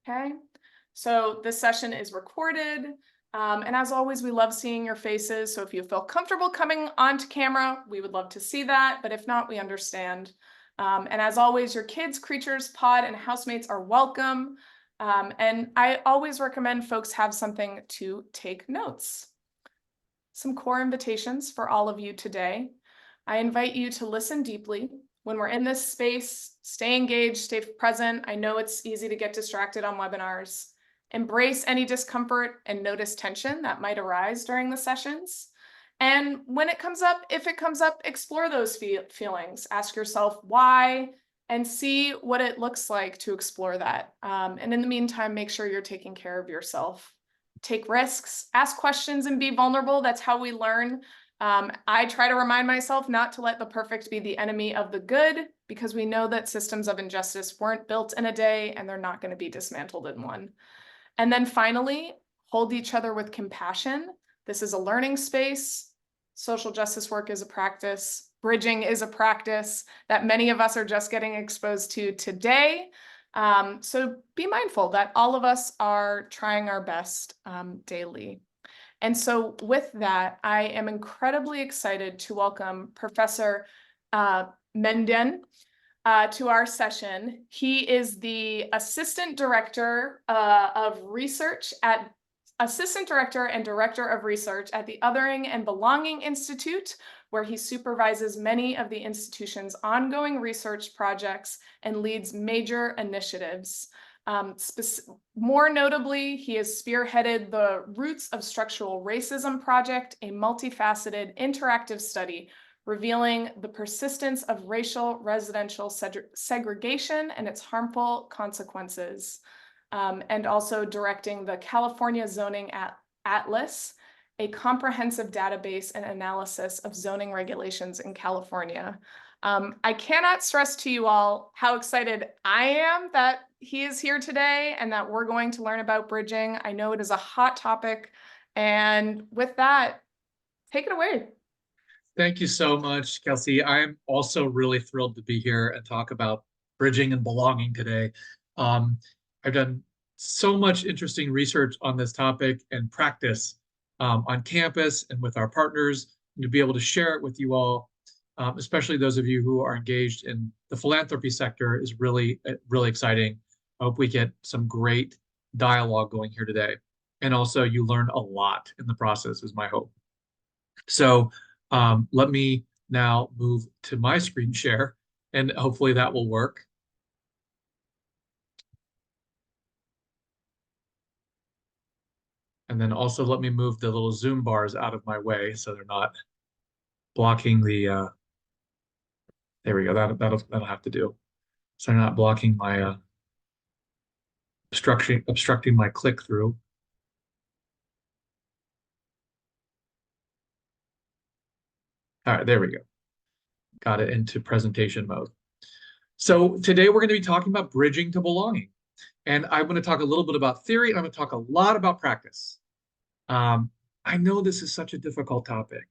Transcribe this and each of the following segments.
Okay, so this session is recorded. And as always, we love seeing your faces. So if you feel comfortable coming onto camera, we would love to see that. But if not, we understand. And as always, your kids, creatures, pod, and housemates are welcome. And I always recommend folks have something to take notes. Some core invitations for all of you today. I invite you to listen deeply. When we're in this space, stay engaged, stay present. I know it's easy to get distracted on webinars. Embrace any discomfort and notice tension that might arise during the sessions. And when it comes up, if it comes up, explore those feelings. Ask yourself why and see what it looks like to explore that. And in the meantime, make sure you're taking care of yourself. Take risks, ask questions, and be vulnerable. That's how we learn. I try to remind myself not to let the perfect be the enemy of the good, because we know that systems of injustice weren't built in a day and they're not going to be dismantled in one. And then finally, hold each other with compassion. This is a learning space. Social justice work is a practice. Bridging is a practice that many of us are just getting exposed to today. So be mindful that all of us are trying our best daily. And so with that, I am incredibly excited to welcome Professor Menendian to our session. He is the Assistant Director and Director of Research at the Othering and Belonging Institute, where he supervises many of the institution's ongoing research projects and leads major initiatives. More notably, he has spearheaded the Roots of Structural Racism project, a multifaceted interactive study revealing the persistence of racial residential segregation and its harmful consequences, and also directing the California Zoning Atlas, a comprehensive database and analysis of zoning regulations in California. I cannot stress to you all how excited I am that he is here today and that we're going to learn about bridging. I know it is a hot topic. And with that, take it away. Thank you so much, Kelsey. I'm also really thrilled to be here and talk about bridging and belonging today. I've done so much interesting research on this topic and practice on campus and with our partners, and to be able to share it with you all, especially those of you who are engaged in the philanthropy sector, is really, really exciting. I hope we get some great dialogue going here today. And also you learn a lot in the process is my hope. So let me now move to my screen share, and hopefully that will work. And then also let me move the little Zoom bars out of my way so they're not blocking the, there we go, that'll have to do. So they're not blocking my, obstructing my click through. All right, there we go. Got it into presentation mode. So today we're going to be talking about bridging to belonging. And I'm going to talk a little bit about theory, and I'm going to talk a lot about practice. I know this is such a difficult topic.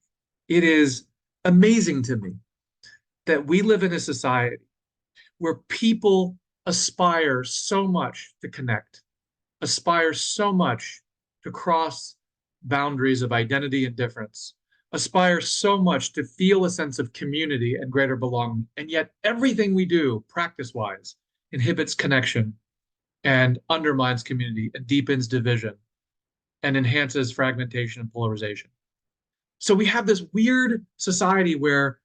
It is amazing to me that we live in a society where people aspire so much to connect, aspire so much to cross boundaries of identity and difference, aspire so much to feel a sense of community and greater belonging. And yet everything we do practice-wise inhibits connection and undermines community and deepens division and enhances fragmentation and polarization. So we have this weird society where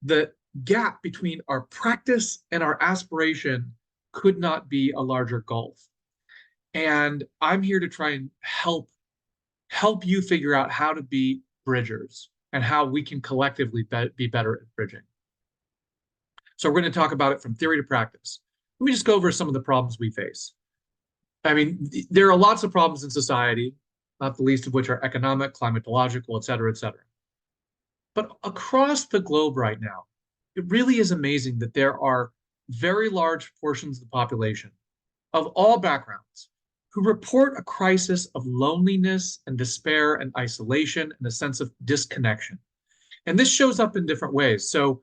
the gap between our practice and our aspiration could not be a larger gulf. And I'm here to try and help you figure out how to be bridgers and how we can collectively be better at bridging. So we're going to talk about it from theory to practice. Let me just go over some of the problems we face. I mean, there are lots of problems in society, not the least of which are economic, climatological, et cetera, et cetera. But across the globe right now, it really is amazing that there are very large portions of the population of all backgrounds who report a crisis of loneliness and despair and isolation and a sense of disconnection. And this shows up in different ways. So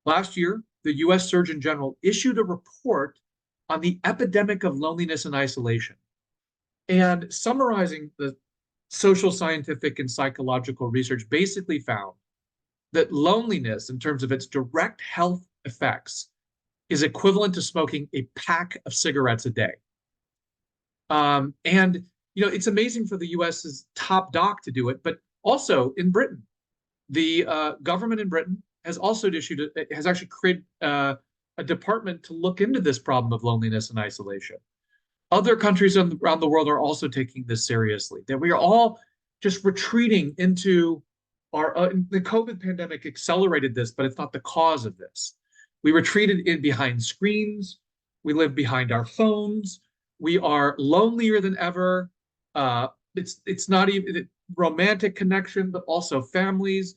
last year, the US Surgeon General issued a report on the epidemic of loneliness and isolation. And summarizing the social, scientific, and psychological research basically found that loneliness, in terms of its direct health effects, is equivalent to smoking a pack of cigarettes a day. And it's amazing for the US's top doc to do it, but also in Britain, the government in Britain has also has actually created a department to look into this problem of loneliness and isolation. Other countries around the world are also taking this seriously, that we are all just retreating into the COVID pandemic accelerated this, but it's not the cause of this. We retreated in behind screens. We live behind our phones. We are lonelier than ever. It's not even romantic connection, but also families.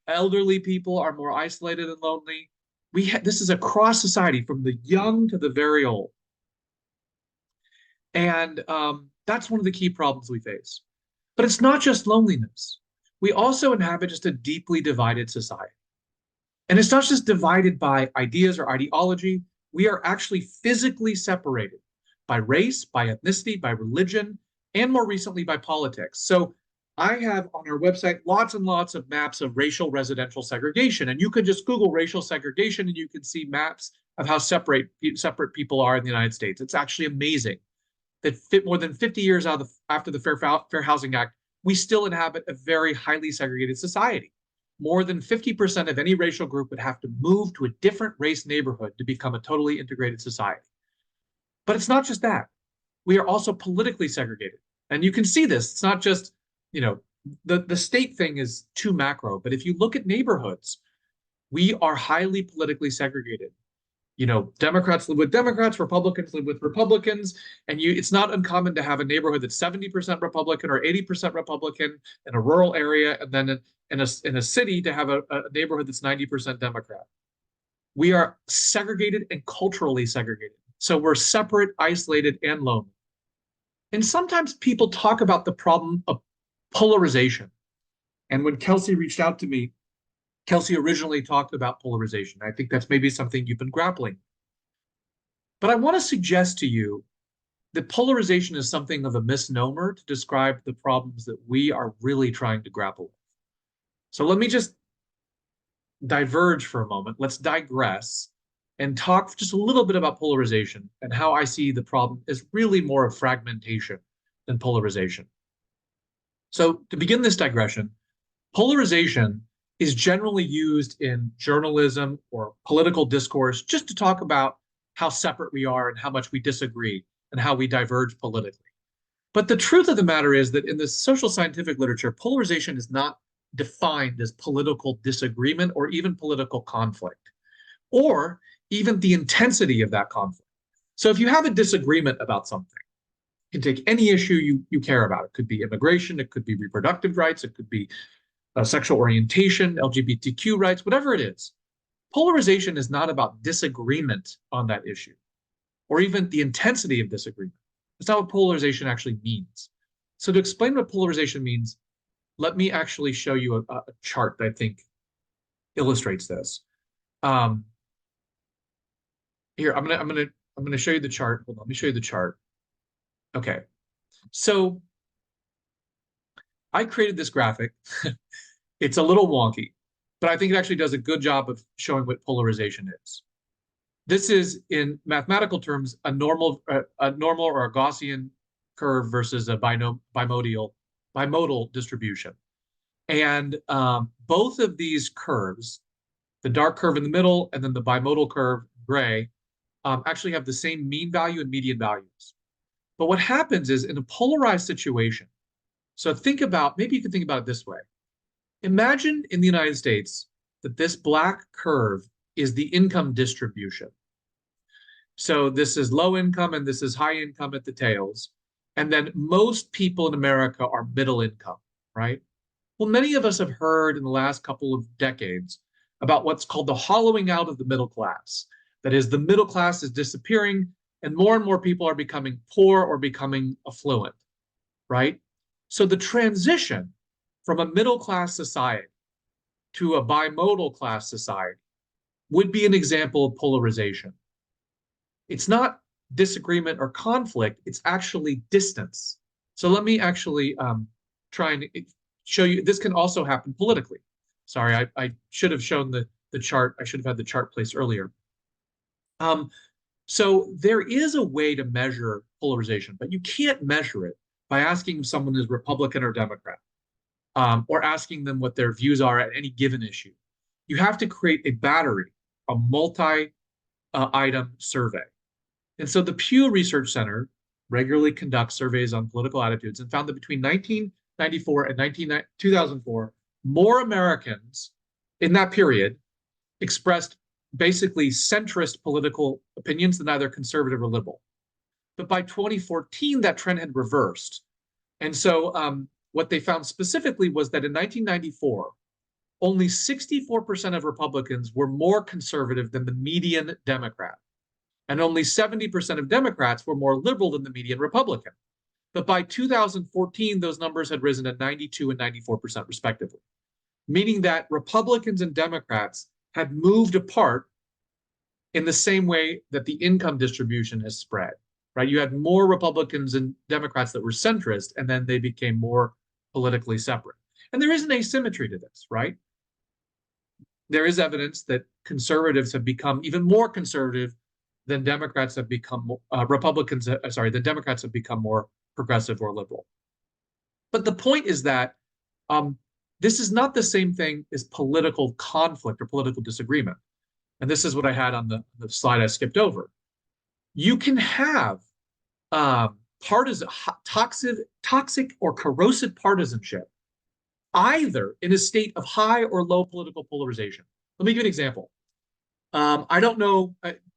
Elderly people are more isolated and lonely. This is across society, from the young to the very old. And that's one of the key problems we face. But it's not just loneliness. We also inhabit just a deeply divided society. And it's not just divided by ideas or ideology. We are actually physically separated by race, by ethnicity, by religion, and more recently by politics. So I have on our website lots and lots of maps of racial residential segregation. And you could just Google racial segregation and you can see maps of how separate people are in the United States. It's actually amazing that more than 50 years after the Fair Housing Act, we still inhabit a very highly segregated society. More than 50% of any racial group would have to move to a different race neighborhood to become a totally integrated society. But it's not just that. We are also politically segregated. And you can see this. It's not just, the state thing is too macro, but if you look at neighborhoods, we are highly politically segregated. Democrats live with Democrats, Republicans live with Republicans, and it's not uncommon to have a neighborhood that's 70% Republican or 80% Republican in a rural area, and then in a city to have a neighborhood that's 90% Democrat. We are segregated and culturally segregated. So we're separate, isolated, and lonely. And sometimes people talk about the problem of polarization. And when Kelsey reached out to me, Kelsey originally talked about polarization. I think that's maybe something you've been grappling. But I want to suggest to you that polarization is something of a misnomer to describe the problems that we are really trying to grapple with. So let me just diverge for a moment. Let's digress and talk just a little bit about polarization and how I see the problem is really more of fragmentation than polarization. So to begin this digression, polarization is generally used in journalism or political discourse just to talk about how separate we are and how much we disagree and how we diverge politically. But the truth of the matter is that in the social scientific literature, polarization is not defined as political disagreement or even political conflict, or even the intensity of that conflict. So if you have a disagreement about something, you can take any issue you care about. It could be immigration, it could be reproductive rights, it could be sexual orientation, LGBTQ rights, whatever it is. Polarization is not about disagreement on that issue, or even the intensity of disagreement. That's not what polarization actually means. So to explain what polarization means, let me actually show you a chart that I think illustrates this. Here, I'm gonna show you the chart. Hold on, let me show you the chart. Okay, so I created this graphic. It's a little wonky, but I think it actually does a good job of showing what polarization is. This is, in mathematical terms, a normal or a Gaussian curve versus a bimodal distribution. And both of these curves, the dark curve in the middle and then the bimodal curve, gray, actually have the same mean value and median values. But what happens is in a polarized situation, so maybe you can think about it this way. Imagine in the United States that this black curve is the income distribution. So this is low income and this is high income at the tails. And then most people in America are middle income, right? Well, many of us have heard in the last couple of decades about what's called the hollowing out of the middle class. That is, the middle class is disappearing and more people are becoming poor or becoming affluent, right? So the transition from a middle class society to a bimodal class society would be an example of polarization. It's not disagreement or conflict, it's actually distance. So let me actually try and show you. This can also happen politically. Sorry, I should have shown the chart. I should have had the chart placed earlier. So there is a way to measure polarization, but you can't measure it by asking if someone is Republican or Democrat, or asking them what their views are at any given issue. You have to create a battery, a multi-item survey. And so the Pew Research Center regularly conducts surveys on political attitudes and found that between 1994 and 2004, more Americans in that period expressed basically centrist political opinions than either conservative or liberal. But by 2014, that trend had reversed. And so what they found specifically was that in 1994, only 64% of Republicans were more conservative than the median Democrat. And only 70% of Democrats were more liberal than the median Republican. But by 2014, those numbers had risen to 92 and 94% respectively, meaning that Republicans and Democrats had moved apart in the same way that the income distribution has spread, right? You had more Republicans and Democrats that were centrist, and then they became more politically separate. And there is an asymmetry to this, right? There is evidence that conservatives have become even more conservative than Democrats have become, than Democrats have become more progressive or liberal. But the point is that this is not the same thing as political conflict or political disagreement. And this is what I had on the slide I skipped over. You can have toxic or corrosive partisanship either in a state of high or low political polarization. Let me give you an example. I don't know,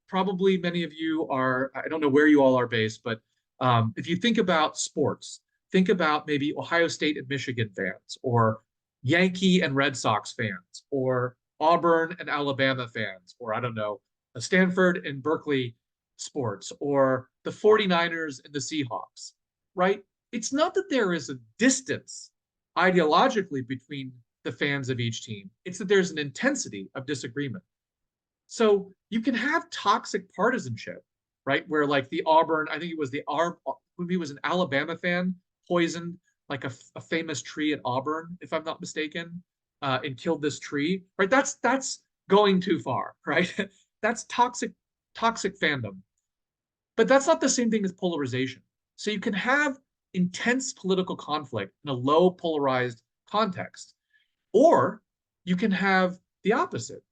probably many of you are, I don't know where you all are based, but if you think about sports, think about maybe Ohio State and Michigan fans, or Yankee and Red Sox fans, or Auburn and Alabama fans, or I don't know, Stanford and Berkeley sports, or the 49ers and the Seahawks, right? It's not that there is a distance ideologically between the fans of each team. It's that there's an intensity of disagreement. So you can have toxic partisanship, right? Where like the Auburn, I think it was he was an Alabama fan, poisoned like a famous tree at Auburn, if I'm not mistaken, and killed this tree, right? That's going too far, right? That's toxic fandom. But that's not the same thing as polarization. So you can have intense political conflict in a low polarized context, or you can have the opposite.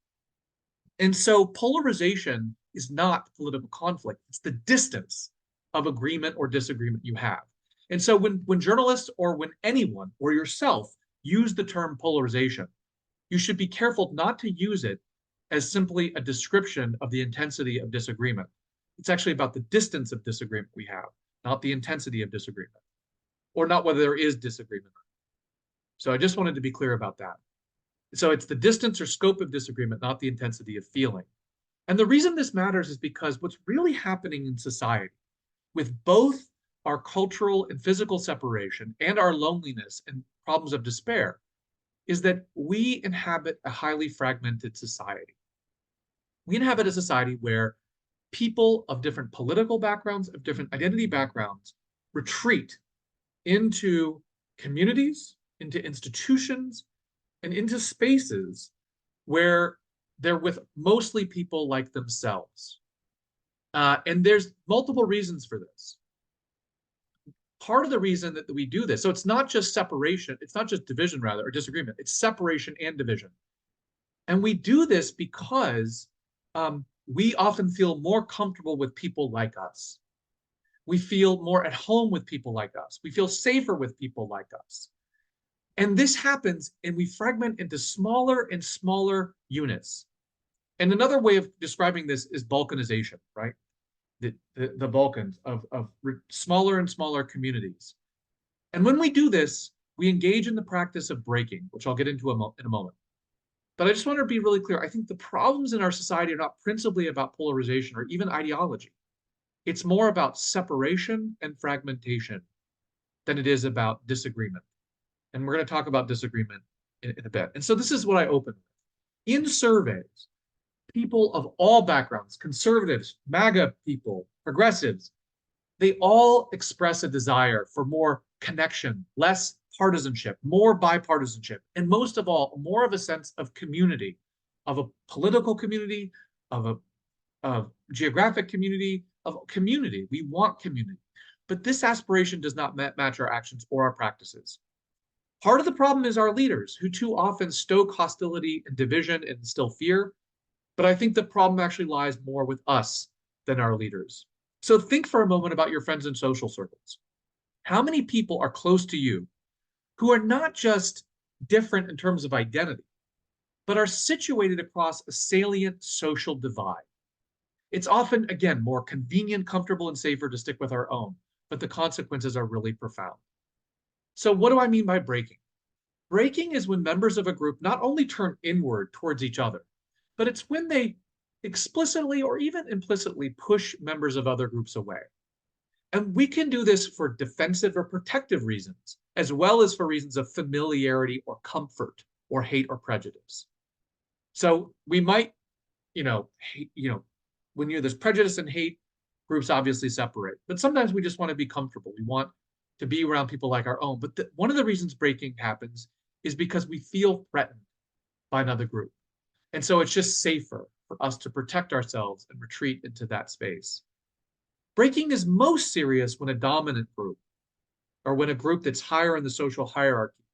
And so polarization is not political conflict. It's the distance of agreement or disagreement you have. And so when journalists or when anyone or yourself use the term polarization, you should be careful not to use it as simply a description of the intensity of disagreement. It's actually about the distance of disagreement we have, not the intensity of disagreement, or not whether there is disagreement. So I just wanted to be clear about that. So it's the distance or scope of disagreement, not the intensity of feeling. And the reason this matters is because what's really happening in society, with both our cultural and physical separation and our loneliness and problems of despair, is that we inhabit a highly fragmented society. We inhabit a society where people of different political backgrounds, of different identity backgrounds, retreat into communities, into institutions, and into spaces where they're with mostly people like themselves. And there's multiple reasons for this. Part of the reason that we do this, so it's not just separation, it's not just division rather, or disagreement, it's separation and division. And we do this because we often feel more comfortable with people like us. We feel more at home with people like us. We feel safer with people like us. And this happens, and we fragment into smaller and smaller units. And another way of describing this is balkanization, right? The Balkans of smaller and smaller communities. And when we do this, we engage in the practice of breaking, which I'll get into in a moment. But I just want to be really clear. I think the problems in our society are not principally about polarization or even ideology. It's more about separation and fragmentation than it is about disagreement. And we're going to talk about disagreement in a bit. And so this is what I open with. In surveys, people of all backgrounds, conservatives, MAGA people, progressives, they all express a desire for more connection, less partisanship, more bipartisanship, and most of all, more of a sense of community, of a political community, of a geographic community, of community. We want community. But this aspiration does not match our actions or our practices. Part of the problem is our leaders, who too often stoke hostility and division and instill fear. But I think the problem actually lies more with us than our leaders. So think for a moment about your friends and social circles. How many people are close to you who are not just different in terms of identity, but are situated across a salient social divide? It's often, again, more convenient, comfortable, and safer to stick with our own, but the consequences are really profound. So what do I mean by breaking? Breaking is when members of a group not only turn inward towards each other, but it's when they explicitly or even implicitly push members of other groups away. And we can do this for defensive or protective reasons, as well as for reasons of familiarity or comfort or hate or prejudice. So we might, when there's prejudice and hate, groups obviously separate. But sometimes we just want to be comfortable. We want to be around people like our own. But one of the reasons breaking happens is because we feel threatened by another group. And so it's just safer for us to protect ourselves and retreat into that space. Breaking is most serious when a dominant group, or when a group that's higher in the social hierarchy,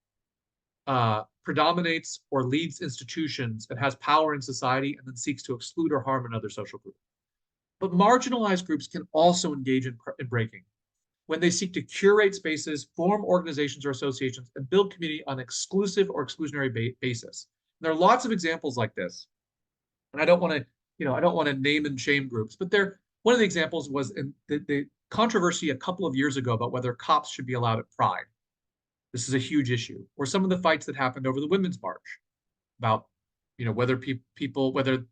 predominates or leads institutions and has power in society and then seeks to exclude or harm another social group. But marginalized groups can also engage in breaking when they seek to curate spaces, form organizations or associations, and build community on exclusive or exclusionary basis. And there are lots of examples like this. And I don't want to name and shame groups, but one of the examples was in the controversy a couple of years ago about whether cops should be allowed at Pride. This is a huge issue. Or some of the fights that happened over the Women's March about, whether whether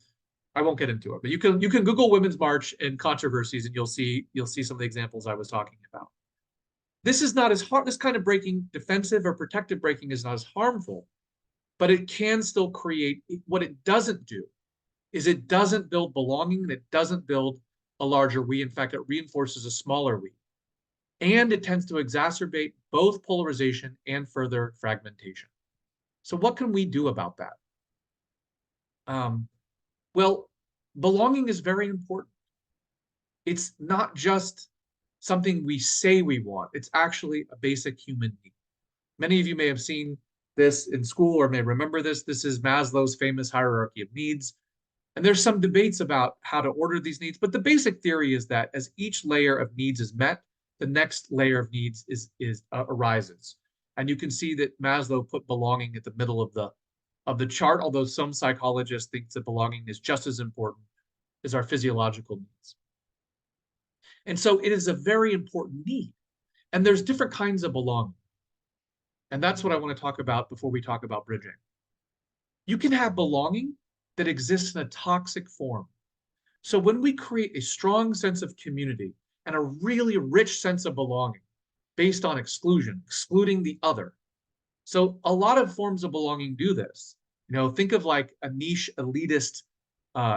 I won't get into it, but you can Google Women's March and controversies, and you'll see some of the examples I was talking about. This is not as hard. This kind of breaking, defensive or protective breaking, is not as harmful, but it can still create. What it doesn't do is it doesn't build belonging, and it doesn't build a larger we. In fact, it reinforces a smaller we, and it tends to exacerbate both polarization and further fragmentation. So what can we do about that? Well, belonging is very important. It's not just something we say we want. It's actually a basic human need. Many of you may have seen this in school or may remember this. This is Maslow's famous hierarchy of needs. And there's some debates about how to order these needs, but the basic theory is that as each layer of needs is met, the next layer of needs arises. And you can see that Maslow put belonging at the middle of the chart, although some psychologists think that belonging is just as important as our physiological needs. And so it is a very important need. And there's different kinds of belonging. And that's what I want to talk about before we talk about bridging. You can have belonging that exists in a toxic form. So when we create a strong sense of community and a really rich sense of belonging based on exclusion, excluding the other. So a lot of forms of belonging do this. Think of like a niche elitist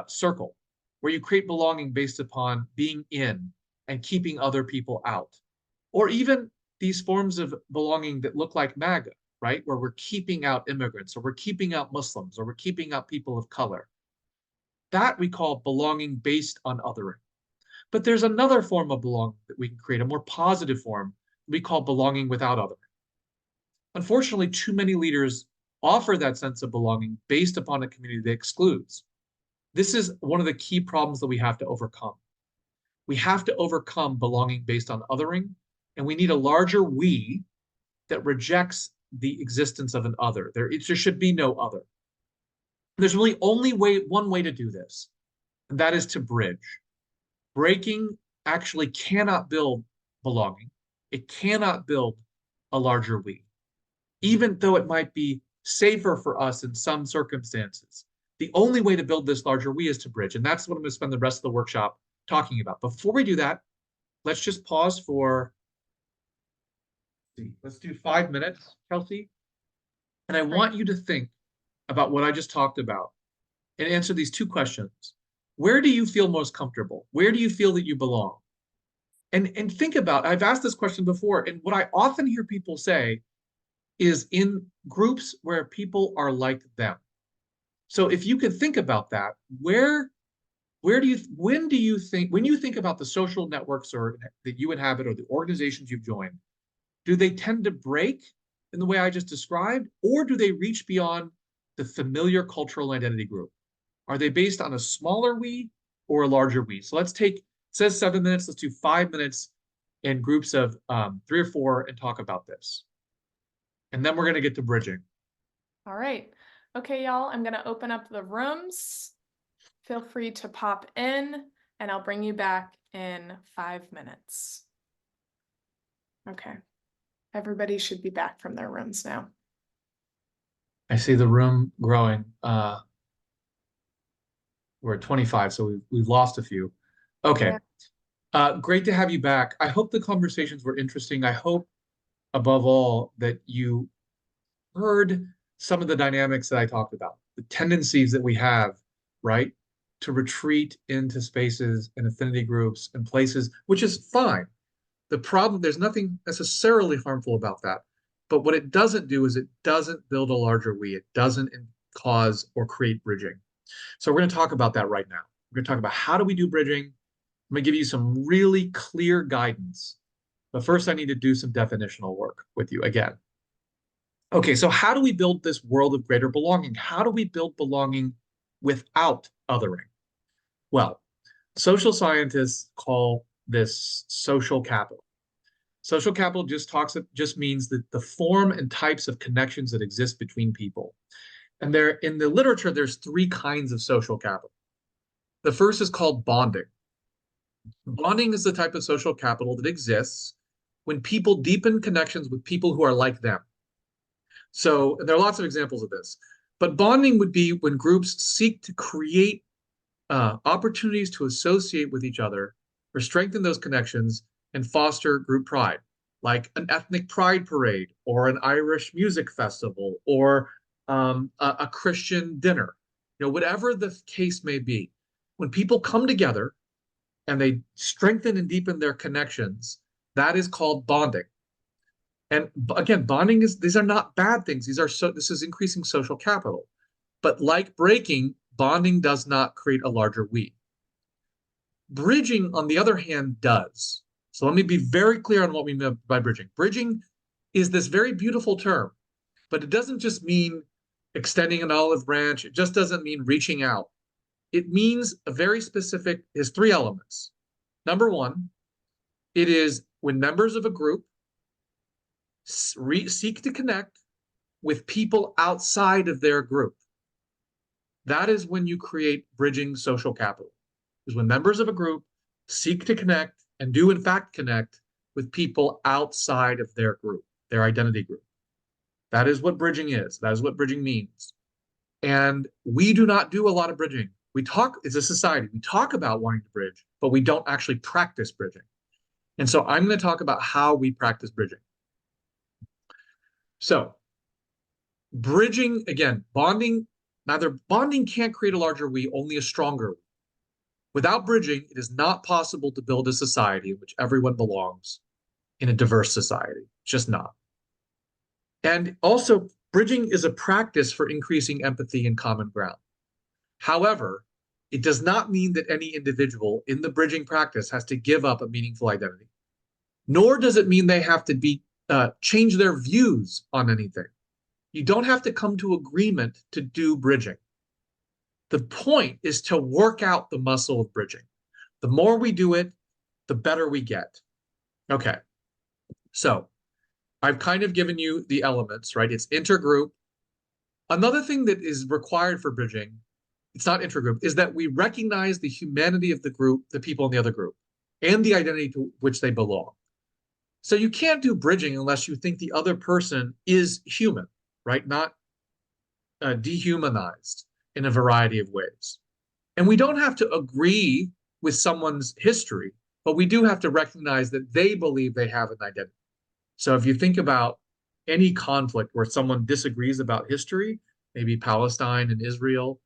circle where you create belonging based upon being in and keeping other people out. Or even these forms of belonging that look like MAGA, right? Where we're keeping out immigrants, or we're keeping out Muslims, or we're keeping out people of color. That we call belonging based on othering. But there's another form of belonging that we can create, a more positive form we call belonging without othering. Unfortunately, too many leaders offer that sense of belonging based upon a community that excludes. This is one of the key problems that we have to overcome. We have to overcome belonging based on othering, and we need a larger we that rejects the existence of an other. There should be no other. There's really only one way to do this, and that is to bridge. Breaking actually cannot build belonging. It cannot build a larger we, even though it might be safer for us in some circumstances. The only way to build this larger we is to bridge, and that's what I'm going to spend the rest of the workshop talking about. Before we do that, let's just pause for, let's do 5 minutes, Kelsey. And I want you to think about what I just talked about and answer these two questions. Where do you feel most comfortable? Where do you feel that you belong? And think about, I've asked this question before, and what I often hear people say is in groups where people are like them. So if you could think about that, when you think about the social networks or that you inhabit or the organizations you've joined, do they tend to break in the way I just described, or do they reach beyond the familiar cultural identity group? Are they based on a smaller we or a larger we? So let's take, it says 7 minutes, let's do 5 minutes in groups of 3 or 4 and talk about this. And then we're going to get to bridging. All right. Okay, y'all, I'm going to open up the rooms. Feel free to pop in, and I'll bring you back in 5 minutes. Okay. Everybody should be back from their rooms now. I see the room growing. We're at 25, so we've lost a few. Okay. Great to have you back. I hope the conversations were interesting. I hope, above all, that you heard some of the dynamics that I talked about, the tendencies that we have, right, to retreat into spaces and affinity groups and places, which is fine. The problem, there's nothing necessarily harmful about that. But what it doesn't do is it doesn't build a larger we. It doesn't cause or create bridging. So we're going to talk about that right now. We're going to talk about how do we do bridging. I'm going to give you some really clear guidance. But first, I need to do some definitional work with you again. Okay, so how do we build this world of greater belonging? How do we build belonging without othering? Well, social scientists call this social capital. Social capital just means that the form and types of connections that exist between people. And there, in the literature, there's 3 kinds of social capital. The first is called bonding. Bonding is the type of social capital that exists when people deepen connections with people who are like them. So there are lots of examples of this, but bonding would be when groups seek to create opportunities to associate with each other or strengthen those connections and foster group pride, like an ethnic pride parade or an Irish music festival or a Christian dinner, whatever the case may be. When people come together and they strengthen and deepen their connections, that is called bonding. And again, these are not bad things. This is increasing social capital. But like breaking, bonding does not create a larger we. Bridging, on the other hand, does. So let me be very clear on what we mean by bridging. Bridging is this very beautiful term, but it doesn't just mean extending an olive branch. It just doesn't mean reaching out. It means it has 3 elements. Number 1, it is when members of a group seek to connect with people outside of their group. That is when you create bridging social capital. Is when members of a group seek to connect and do in fact connect with people outside of their group, their identity group. That is what bridging is. That is what bridging means. And we do not do a lot of bridging. As a society, we talk about wanting to bridge, but we don't actually practice bridging. And so I'm going to talk about how we practice bridging. So bridging, again, bonding can't create a larger we, only a stronger we. Without bridging, it is not possible to build a society in which everyone belongs in a diverse society. It's just not. And also, bridging is a practice for increasing empathy and common ground. However, it does not mean that any individual in the bridging practice has to give up a meaningful identity, nor does it mean they have to change their views on anything. You don't have to come to agreement to do bridging. The point is to work out the muscle of bridging. The more we do it, the better we get. Okay, so I've kind of given you the elements, right? It's intergroup. Another thing that is required for bridging, it's not intergroup, is that we recognize the humanity of the group, the people in the other group, and the identity to which they belong. So you can't do bridging unless you think the other person is human, right? Not dehumanized in a variety of ways. And we don't have to agree with someone's history, but we do have to recognize that they believe they have an identity. So if you think about any conflict where someone disagrees about history, maybe Palestine and Israel,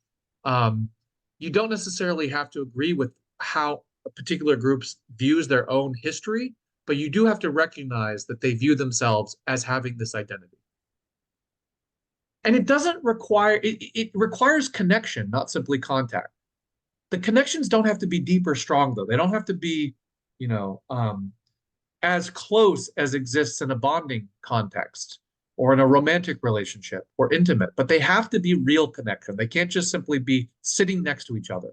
you don't necessarily have to agree with how a particular group's views their own history, but you do have to recognize that they view themselves as having this identity. And it doesn't require, it requires connection, not simply contact. The connections don't have to be deep or strong, though. They don't have to be, you know, as close as exists in a bonding context or in a romantic relationship or intimate, but they have to be real connection. They can't just simply be sitting next to each other,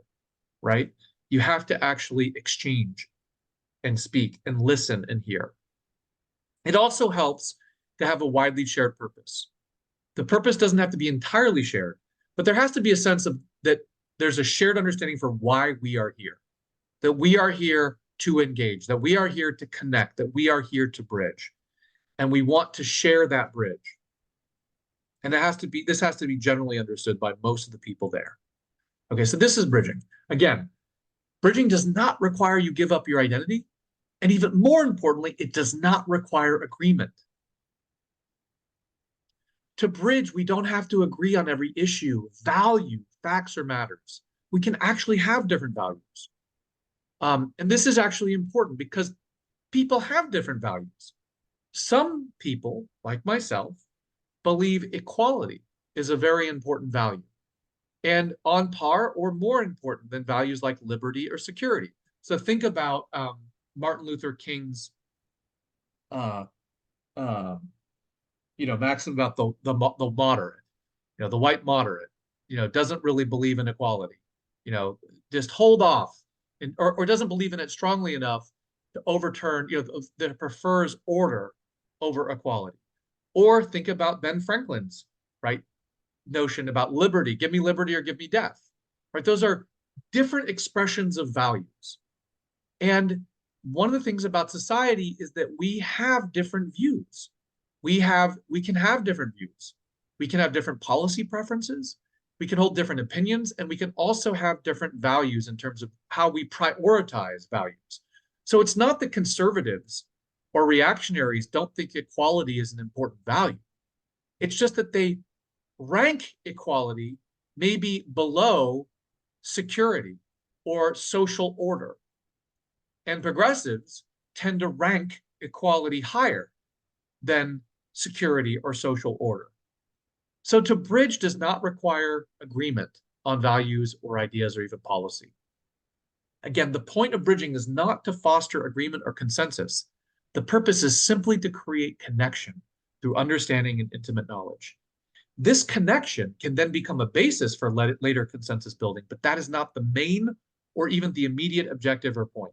right? You have to actually exchange and speak and listen and hear. It also helps to have a widely shared purpose. The purpose doesn't have to be entirely shared, but there has to be a sense of that there's a shared understanding for why we are here, that we are here to engage, that we are here to connect, that we are here to bridge. And we want to share that bridge. And this has to be generally understood by most of the people there. Okay, so this is bridging. Again, bridging does not require you give up your identity. And even more importantly, it does not require agreement. To bridge, we don't have to agree on every issue, value, facts, or matters. We can actually have different values. And this is actually important because people have different values. Some people, like myself, believe equality is a very important value and on par or more important than values like liberty or security. So think about Martin Luther King's uh, uh, maxim about the moderate, the white moderate, doesn't really believe in equality, just hold off, or doesn't believe in it strongly enough to overturn, that prefers order over equality. Or think about Ben Franklin's right notion about liberty, give me liberty or give me death, right? Those are different expressions of values. And one of the things about society is that we have different views. We can have different views. We can have different policy preferences. We can hold different opinions, and we can also have different values in terms of how we prioritize values. So it's not that conservatives or reactionaries don't think equality is an important value. It's just that they rank equality maybe below security or social order. And progressives tend to rank equality higher than security or social order. So to bridge does not require agreement on values or ideas or even policy. Again, the point of bridging is not to foster agreement or consensus. The purpose is simply to create connection through understanding and intimate knowledge. This connection can then become a basis for later consensus building, but that is not the main or even the immediate objective or point.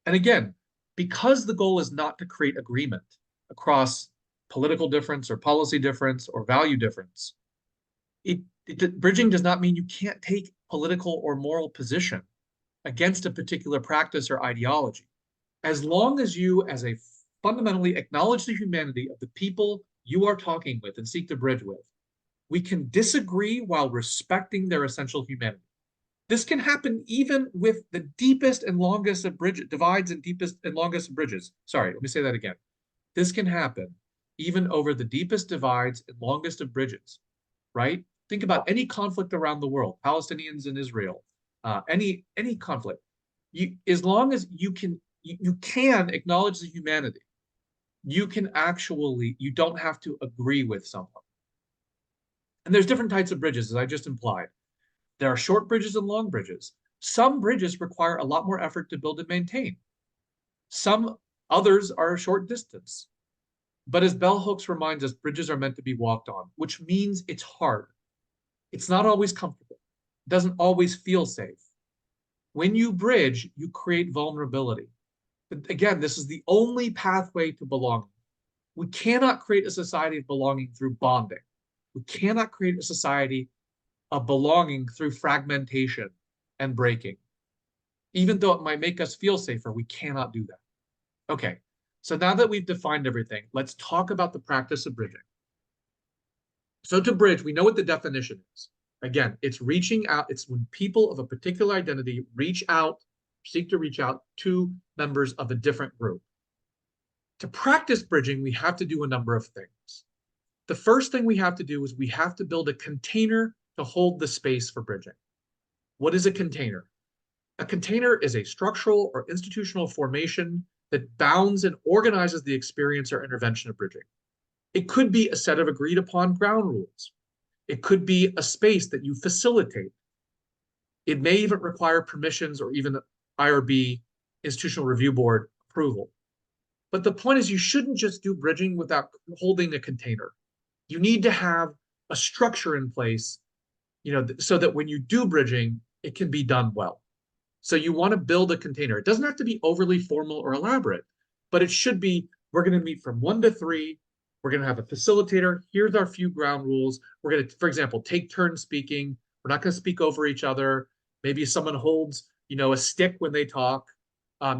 And again, because the goal is not to create agreement across political difference or policy difference or value difference, bridging does not mean you can't take political or moral position against a particular practice or ideology. As long as you, as a fundamentally acknowledge the humanity of the people you are talking with and seek to bridge with, we can disagree while respecting their essential humanity. This can happen even with the deepest and longest of divides and deepest and longest of bridges. Sorry, let me say that again. This can happen even over the deepest divides and longest of bridges, right? Think about any conflict around the world, Palestinians and Israel, any conflict. As long as you can acknowledge the humanity, you don't have to agree with someone. And there's different types of bridges, as I just implied. There are short bridges and long bridges. Some bridges require a lot more effort to build and maintain. Some others are a short distance. But as bell hooks reminds us, bridges are meant to be walked on, which means it's hard. It's not always comfortable. It doesn't always feel safe. When you bridge, you create vulnerability. But again, this is the only pathway to belonging. We cannot create a society of belonging through bonding. We cannot create a society of belonging through fragmentation and breaking. Even though it might make us feel safer, we cannot do that. Okay, so now that we've defined everything, let's talk about the practice of bridging. So to bridge, we know what the definition is. Again, it's reaching out. It's when people of a particular identity seek to reach out to members of a different group. To practice bridging, we have to do a number of things. The first thing we have to do is we have to build a container to hold the space for bridging. What is a container? A container is a structural or institutional formation that bounds and organizes the experience or intervention of bridging. It could be a set of agreed upon ground rules. It could be a space that you facilitate. It may even require permissions or even IRB, Institutional Review Board approval. But the point is, you shouldn't just do bridging without holding a container. You need to have a structure in place, so that when you do bridging, it can be done well. So you want to build a container. It doesn't have to be overly formal or elaborate, but it should be, we're going to meet from 1 to 3. We're going to have a facilitator. Here's our few ground rules. We're going to, for example, take turns speaking. We're not going to speak over each other. Maybe someone holds, a stick when they talk.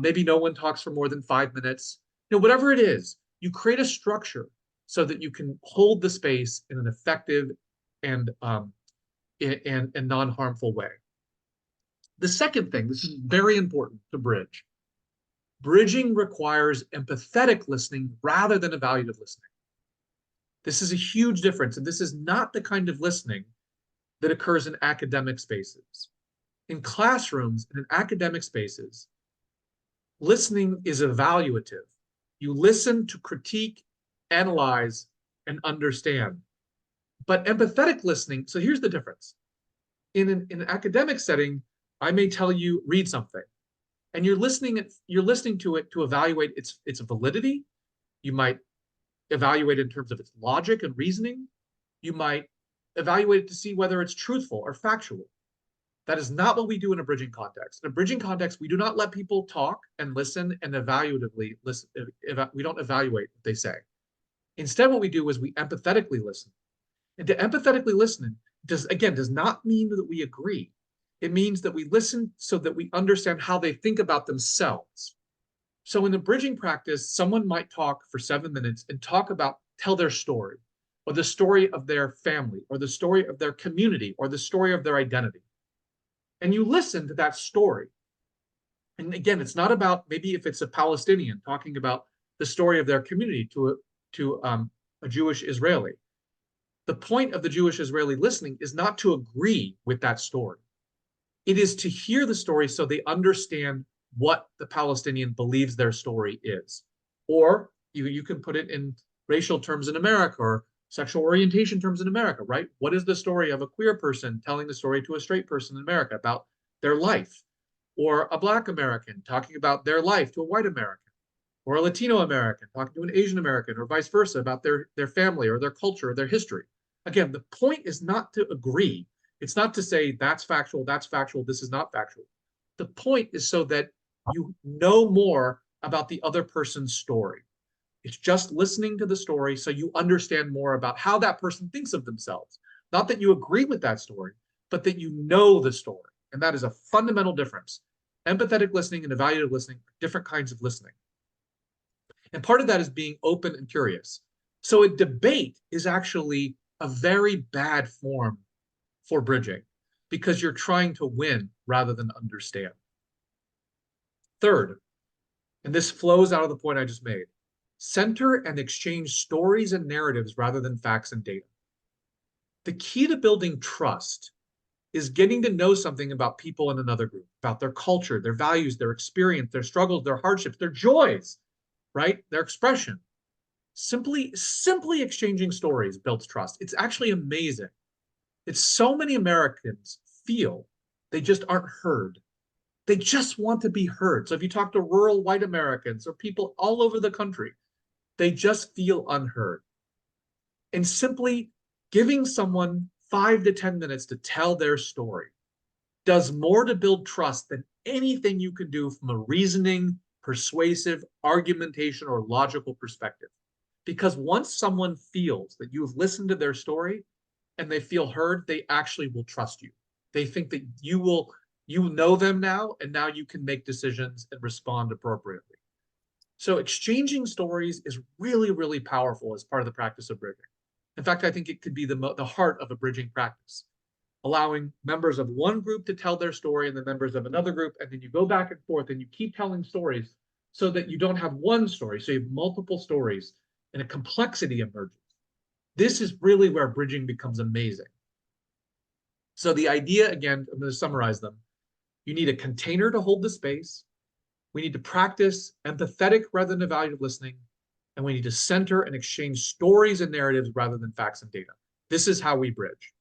Maybe no one talks for more than 5 minutes. Whatever it is, you create a structure so that you can hold the space in an effective and non-harmful way. The second thing, this is very important to bridge. Bridging requires empathetic listening rather than evaluative listening. This is a huge difference, and this is not the kind of listening that occurs in academic spaces. In classrooms and in academic spaces, listening is evaluative. You listen to critique, analyze, and understand. But empathetic listening, so here's the difference. In an academic setting, I may tell you, read something, and you're listening to it to evaluate its validity. You might evaluate it in terms of its logic and reasoning. You might evaluate it to see whether it's truthful or factual. That is not what we do in a bridging context. In a bridging context, we do not let people talk and listen and evaluatively listen. We don't evaluate what they say. Instead, what we do is we empathetically listen. And to empathetically listen does not mean that we agree. It means that we listen so that we understand how they think about themselves. So in the bridging practice, someone might talk for 7 minutes and tell their story, or the story of their family, or the story of their community, or the story of their identity. And you listen to that story. And again, it's not about, maybe if it's a Palestinian talking about the story of their community to a Jewish Israeli. The point of the Jewish Israeli listening is not to agree with that story. It is to hear the story so they understand what the Palestinian believes their story is. Or you can put it in racial terms in America, or sexual orientation terms in America, right? What is the story of a queer person telling the story to a straight person in America about their life? Or a Black American talking about their life to a white American? Or a Latino American talking to an Asian American, or vice versa, about their family or their culture or their history? Again, the point is not to agree. It's not to say that's factual, this is not factual. The point is so that you know more about the other person's story. It's just listening to the story so you understand more about how that person thinks of themselves. Not that you agree with that story, but that you know the story. And that is a fundamental difference. Empathetic listening and evaluative listening are different kinds of listening. And part of that is being open and curious. So a debate is actually a very bad form for bridging, because you're trying to win rather than understand. Third, and this flows out of the point I just made, center and exchange stories and narratives rather than facts and data. The key to building trust is getting to know something about people in another group, about their culture, their values, their experience, their struggles, their hardships, their joys, right? Their expression. Simply exchanging stories builds trust. It's actually amazing. It's so many Americans feel they just aren't heard. They just want to be heard. So if you talk to rural white Americans or people all over the country, they just feel unheard. And simply giving someone 5 to 10 minutes to tell their story does more to build trust than anything you can do from a reasoning, persuasive, argumentation, or logical perspective. Because once someone feels that you've listened to their story and they feel heard, they actually will trust you. They think that you know them now, and now you can make decisions and respond appropriately. So exchanging stories is really, really powerful as part of the practice of bridging. In fact, I think it could be the heart of a bridging practice, allowing members of one group to tell their story and the members of another group, and then you go back and forth and you keep telling stories so that you don't have one story, so you have multiple stories and a complexity emerges. This is really where bridging becomes amazing. So the idea, again, I'm going to summarize them. You need a container to hold the space. We need to practice empathetic rather than evaluative listening. And we need to center and exchange stories and narratives rather than facts and data. This is how we bridge.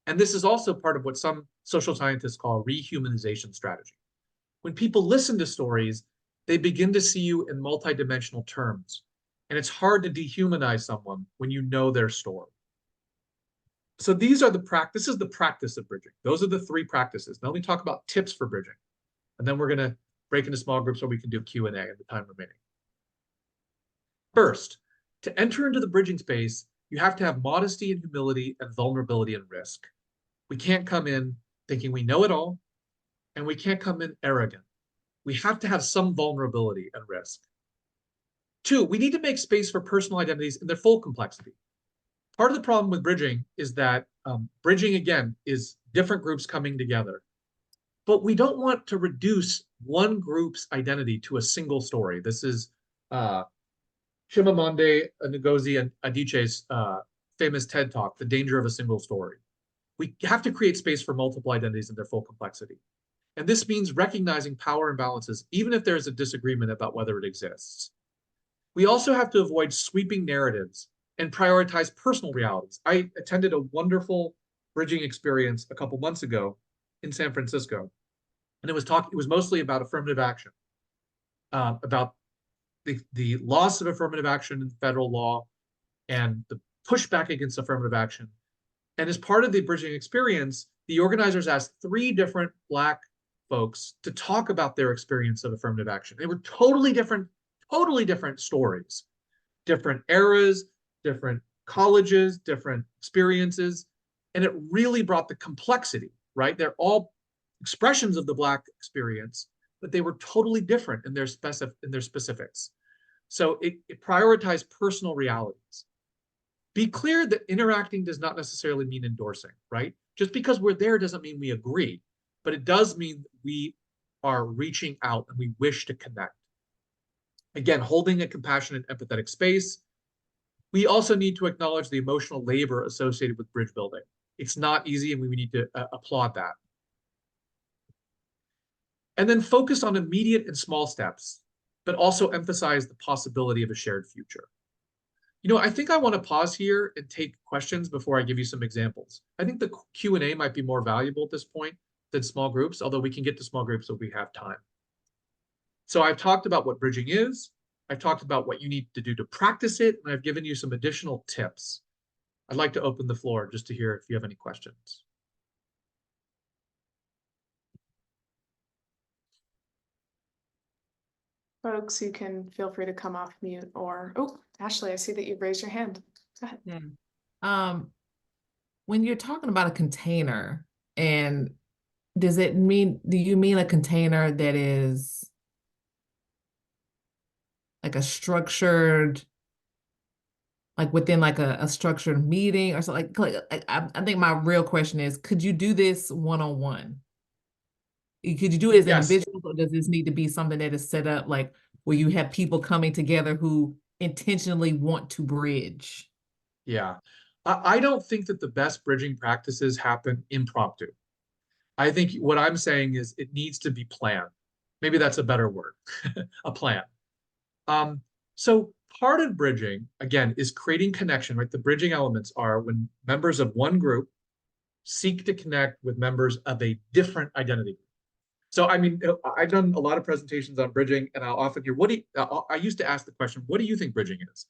And this is also part of what some social scientists call rehumanization strategy. When people listen to stories, they begin to see you in multidimensional terms. And it's hard to dehumanize someone when you know their story. So these are this is the practice of bridging. Those are the 3 practices. Now let me talk about tips for bridging. And then we're going to break into small groups where we can do Q&A in the time remaining. First, to enter into the bridging space, you have to have modesty and humility and vulnerability and risk. We can't come in thinking we know it all, and we can't come in arrogant. We have to have some vulnerability and risk. 2, we need to make space for personal identities in their full complexity. Part of the problem with bridging is that bridging, again, is different groups coming together. But we don't want to reduce one group's identity to a single story. This is Chimamanda Ngozi Adichie's famous TED Talk, The Danger of a Single Story. We have to create space for multiple identities in their full complexity. And this means recognizing power imbalances, even if there's a disagreement about whether it exists. We also have to avoid sweeping narratives and prioritize personal realities. I attended a wonderful bridging experience a couple months ago in San Francisco, and it was mostly about affirmative action, about the loss of affirmative action in federal law and the pushback against affirmative action. And as part of the bridging experience, the organizers asked 3 different Black folks to talk about their experience of affirmative action. They were totally different stories, different eras, different colleges, different experiences. And it really brought the complexity, right? They're all expressions of the Black experience, but they were totally different in their specifics. So it prioritized personal realities. Be clear that interacting does not necessarily mean endorsing, right? Just because we're there doesn't mean we agree, but it does mean we are reaching out and we wish to connect. Again, holding a compassionate, empathetic space. We also need to acknowledge the emotional labor associated with bridge building. It's not easy, and we need to applaud that. And then focus on immediate and small steps, but also emphasize the possibility of a shared future. You know, I think I want to pause here and take questions before I give you some examples. I think the Q&A might be more valuable at this point than small groups, although we can get to small groups if we have time. So I've talked about what bridging is. I've talked about what you need to do to practice it, and I've given you some additional tips. I'd like to open the floor just to hear if you have any questions. Folks, you can feel free to come off mute or, oh, Ashley, I see that you've raised your hand. Go ahead. Yeah. When you're talking about a container, and do you mean a container that is like a structured, like within like a structured meeting or something? I think my real question is, could you do this one-on-one? Could you do it as Yes. individuals, or does this need to be something that is set up like where you have people coming together who intentionally want to bridge? Yeah. I don't think that the best bridging practices happen impromptu. I think what I'm saying is it needs to be planned. Maybe that's a better word, a plan. So part of bridging, again, is creating connection, right? The bridging elements are when members of one group seek to connect with members of a different identity group. So, I mean, I've done a lot of presentations on bridging, and I'll often hear, I used to ask the question, what do you think bridging is?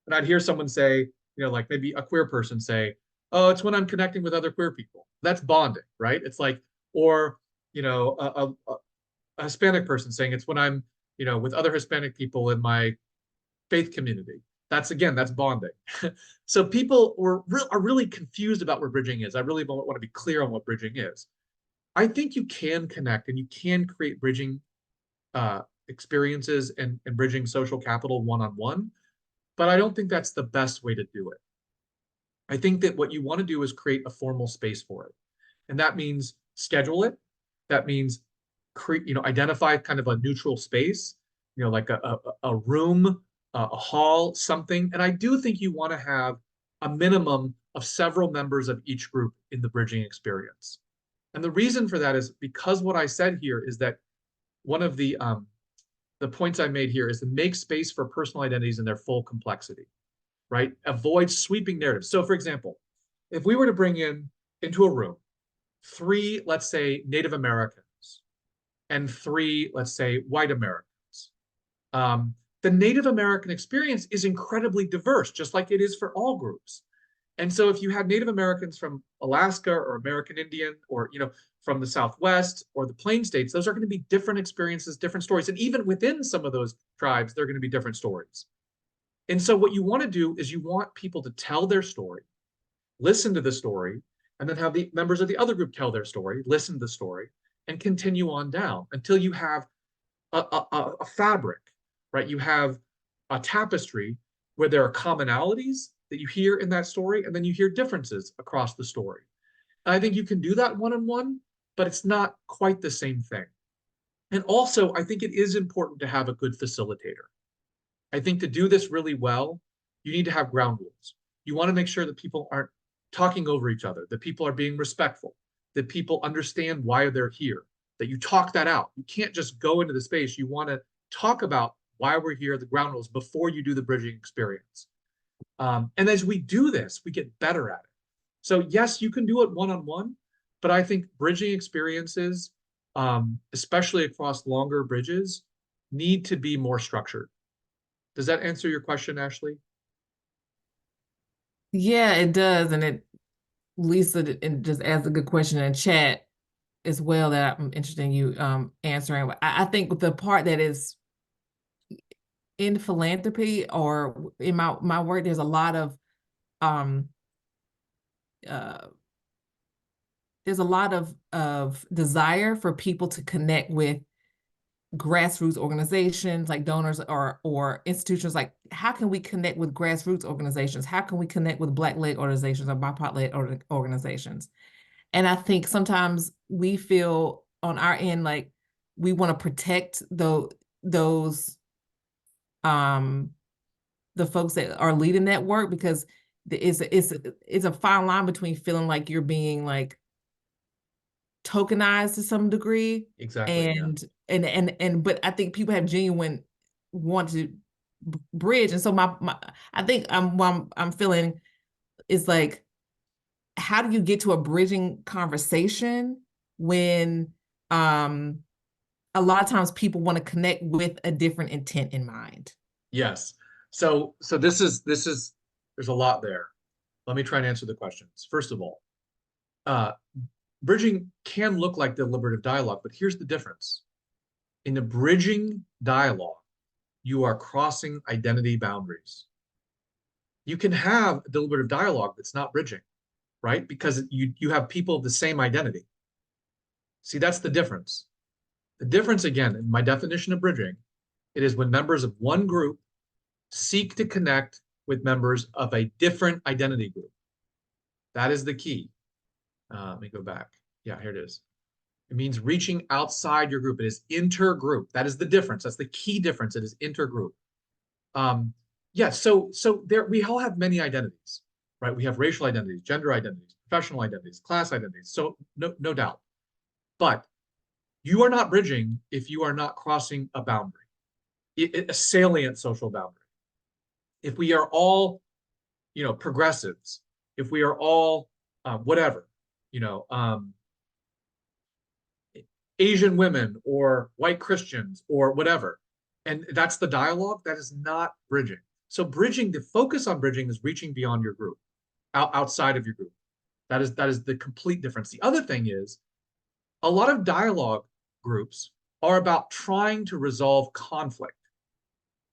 And I'd hear someone say, like maybe a queer person say, oh, it's when I'm connecting with other queer people. That's bonding, right? It's like, or, a Hispanic person saying it's when I'm, with other Hispanic people in my faith community. That's bonding. So people are really confused about what bridging is. I really want to be clear on what bridging is. I think you can connect and you can create bridging experiences and bridging social capital one-on-one, but I don't think that's the best way to do it. I think that what you want to do is create a formal space for it. And that means schedule it. That means identify kind of a neutral space, like a room, a hall, something. And I do think you want to have a minimum of several members of each group in the bridging experience. And the reason for that is because what I said here is that one of the points I made here is to make space for personal identities in their full complexity, right? Avoid sweeping narratives. So for example, if we were to bring into a room 3, let's say, Native Americans and 3, let's say, white Americans, the Native American experience is incredibly diverse, just like it is for all groups. And so if you have Native Americans from Alaska or American Indian or, from the Southwest or the Plain States, those are going to be different experiences, different stories. And even within some of those tribes, they're going to be different stories. And so what you want to do is you want people to tell their story, listen to the story, and then have the members of the other group tell their story, listen to the story, and continue on down until you have a fabric, right? You have a tapestry where there are commonalities that you hear in that story, and then you hear differences across the story. And I think you can do that one-on-one, but it's not quite the same thing. And also, I think it is important to have a good facilitator. I think to do this really well, you need to have ground rules. You want to make sure that people aren't talking over each other, that people are being respectful, that people understand why they're here, that you talk that out. You can't just go into the space. You want to talk about why we're here, the ground rules, before you do the bridging experience. And as we do this, we get better at it. So yes, you can do it one-on-one, but I think bridging experiences, especially across longer bridges, need to be more structured. Does that answer your question, Ashley? Yeah, it does. And it Lisa just asked a good question in chat as well that I'm interested in you answering. I think the part that is in philanthropy or in my work, there's a lot of desire for people to connect with grassroots organizations like donors or institutions. Like, how can we connect with grassroots organizations? How can we connect with Black-led organizations or BIPOC-led organizations? And I think sometimes we feel on our end like we want to protect those the folks that are leading that work, because it's a fine line between feeling like you're being like tokenized to some degree. Exactly. And but I think people have genuine want to bridge. And so I think what I'm feeling is like, how do you get to a bridging conversation when a lot of times people want to connect with a different intent in mind? Yes. So this is there's a lot there. Let me try and answer the questions. First of all, bridging can look like deliberative dialogue, but here's the difference. In a bridging dialogue, you are crossing identity boundaries. You can have a deliberative dialogue that's not bridging, right? Because you have people of the same identity. See, that's the difference. The difference, again, in my definition of bridging, it is when members of one group seek to connect with members of a different identity group. That is the key. Let me go back. Yeah, here it is. It means reaching outside your group. It is intergroup. That is the difference. That's the key difference. It is intergroup. Yeah, so there we all have many identities, right? We have racial identities, gender identities, professional identities, class identities. So no doubt. But you are not bridging if you are not crossing a boundary, a salient social boundary. If we are all, progressives, if we are all whatever, Asian women or white Christians or whatever, and that's the dialogue, that is not bridging. So bridging, the focus on bridging is reaching beyond your group, outside of your group. That is the complete difference. The other thing is, a lot of dialogue groups are about trying to resolve conflict.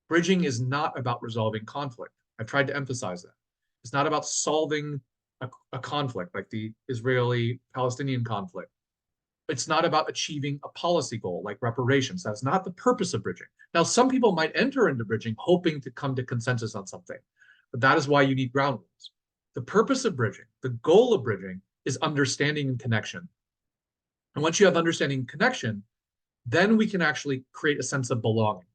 Bridging is not about resolving conflict. I've tried to emphasize that. It's not about solving a conflict like the Israeli-Palestinian conflict. It's not about achieving a policy goal like reparations. That's not the purpose of bridging. Now, some people might enter into bridging hoping to come to consensus on something, but that is why you need ground rules. The purpose of bridging, the goal of bridging, is understanding and connection. And once you have understanding and connection, then we can actually create a sense of belonging.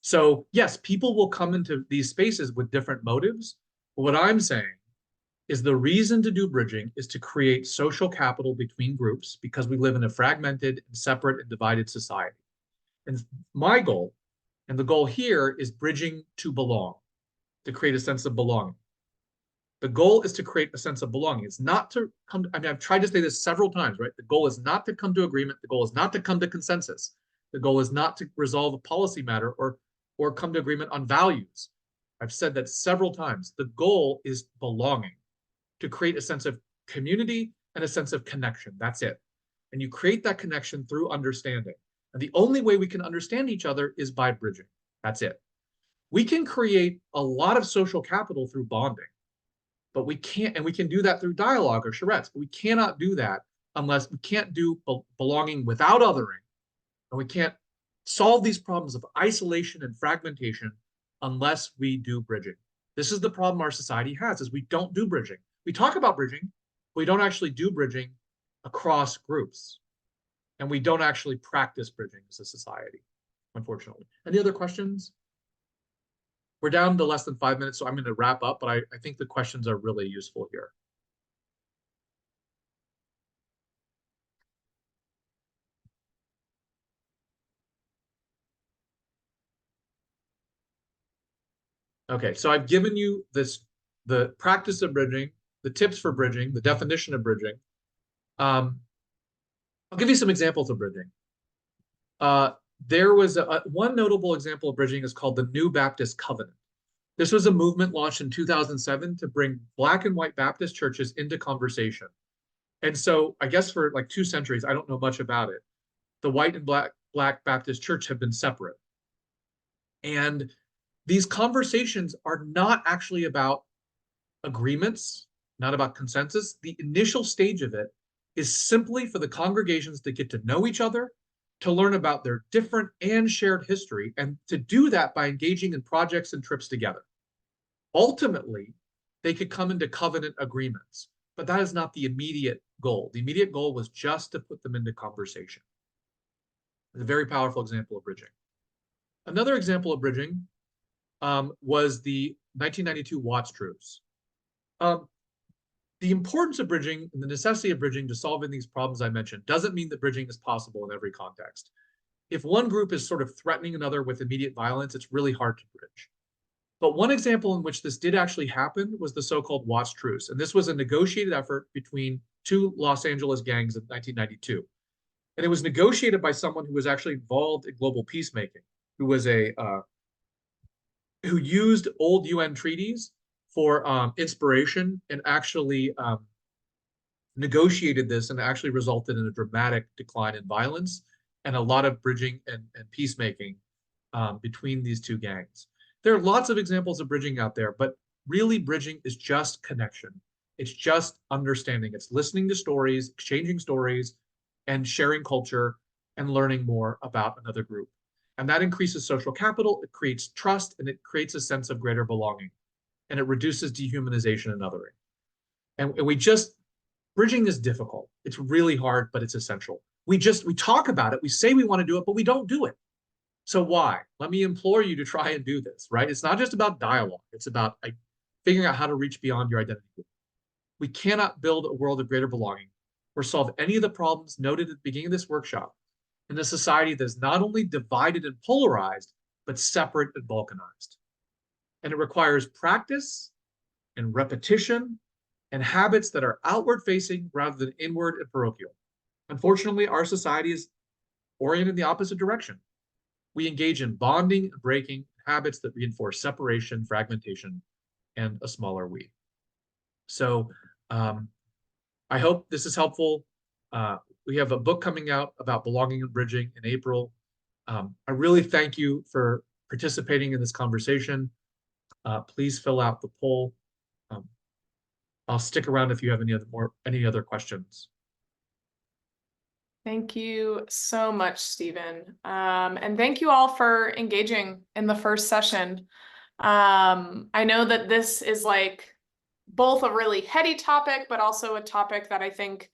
So yes, people will come into these spaces with different motives. But what I'm saying is the reason to do bridging is to create social capital between groups because we live in a fragmented and separate and divided society. And my goal, and the goal here, is bridging to belong, to create a sense of belonging. The goal is to create a sense of belonging. It's not to come, I mean, I've tried to say this several times, right? The goal is not to come to agreement. The goal is not to come to consensus. The goal is not to resolve a policy matter or come to agreement on values. I've said that several times. The goal is belonging, to create a sense of community and a sense of connection. That's it. And you create that connection through understanding. And the only way we can understand each other is by bridging. That's it. We can create a lot of social capital through bonding, but we can't, and we can do that through dialogue or charrettes, but we cannot do that unless we can't do belonging without othering. And we can't solve these problems of isolation and fragmentation unless we do bridging. This is the problem our society has, is we don't do bridging. We talk about bridging, but we don't actually do bridging across groups. And we don't actually practice bridging as a society, unfortunately. Any other questions? We're down to less than 5 minutes, so I'm going to wrap up, but I think the questions are really useful here. Okay, so I've given you the practice of bridging, the tips for bridging, the definition of bridging. I'll give you some examples of bridging. There was one notable example of bridging is called the New Baptist Covenant. This was a movement launched in 2007 to bring Black and white Baptist churches into conversation. And so I guess for like 2 centuries, I don't know much about it, the white and black Baptist church have been separate. And these conversations are not actually about agreements, not about consensus. The initial stage of it is simply for the congregations to get to know each other, to learn about their different and shared history, and to do that by engaging in projects and trips together. Ultimately, they could come into covenant agreements, but that is not the immediate goal. The immediate goal was just to put them into conversation. It's a very powerful example of bridging. Another example of bridging was the 1992 Watts Truce. The importance of bridging and the necessity of bridging to solving these problems I mentioned doesn't mean that bridging is possible in every context. If one group is sort of threatening another with immediate violence, it's really hard to bridge. But one example in which this did actually happen was the so-called Watts Truce. And this was a negotiated effort between 2 Los Angeles gangs in 1992. And it was negotiated by someone who was actually involved in global peacemaking, who was who used old UN treaties for inspiration and actually negotiated this, and actually resulted in a dramatic decline in violence and a lot of bridging and peacemaking between these 2 gangs. There are lots of examples of bridging out there, but really bridging is just connection. It's just understanding. It's listening to stories, exchanging stories, and sharing culture and learning more about another group. And that increases social capital, it creates trust, and it creates a sense of greater belonging. And it reduces dehumanization and othering. And bridging is difficult. It's really hard, but it's essential. We talk about it, we say we want to do it, but we don't do it. So why? Let me implore you to try and do this, right? It's not just about dialogue. It's about figuring out how to reach beyond your identity. We cannot build a world of greater belonging or solve any of the problems noted at the beginning of this workshop in a society that is not only divided and polarized, but separate and balkanized. And it requires practice and repetition and habits that are outward facing rather than inward and parochial. Unfortunately, our society is oriented in the opposite direction. We engage in bonding and breaking habits that reinforce separation, fragmentation, and a smaller we. So I hope this is helpful. We have a book coming out about belonging and bridging in April. I really thank you for participating in this conversation. Please fill out the poll. I'll stick around if you have any other questions. Thank you so much, Stephen. And thank you all for engaging in the first session. I know that this is like both a really heady topic, but also a topic that I think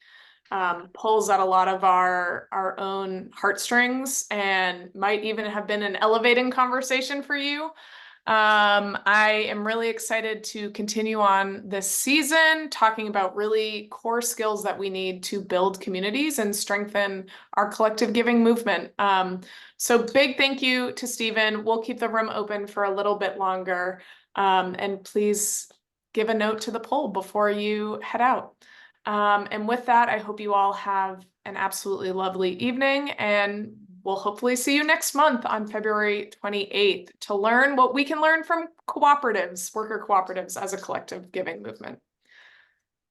pulls at a lot of our own heartstrings and might even have been an elevating conversation for you. I am really excited to continue on this season, talking about really core skills that we need to build communities and strengthen our collective giving movement. So big thank you to Stephen. We'll keep the room open for a little bit longer. And please give a note to the poll before you head out. And with that, I hope you all have an absolutely lovely evening, and we'll hopefully see you next month on February 28th to learn what we can learn from cooperatives, worker cooperatives as a collective giving movement.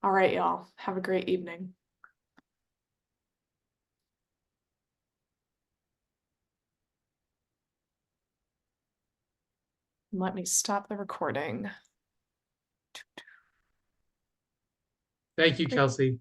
All right, y'all, have a great evening. Let me stop the recording. Thank you, Great. Chelsea.